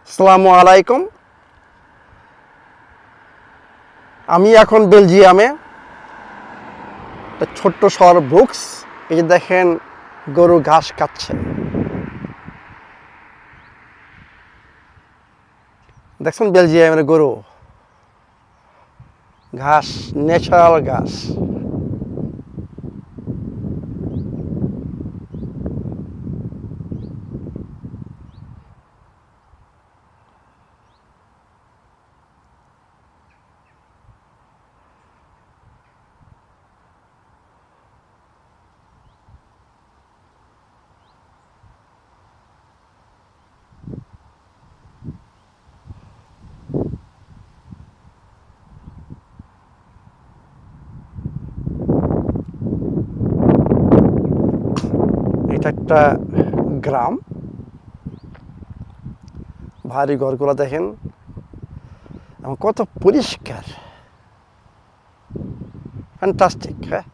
আসসালামু আলাইকুম। আমি এখন বেলজিয়ামে একটা ছোট্ট শহর ব্রুক্স। এই যে দেখেন গরু ঘাস খাচ্ছে, দেখছেন বেলজিয়ামের গরু ঘাস, ন্যাচারাল ঘাস। এটা একটা গ্রাম, ভারী ঘরগুলো দেখেন এবং কত পরিষ্কার, ফ্যান্টাস্টিক। হ্যাঁ,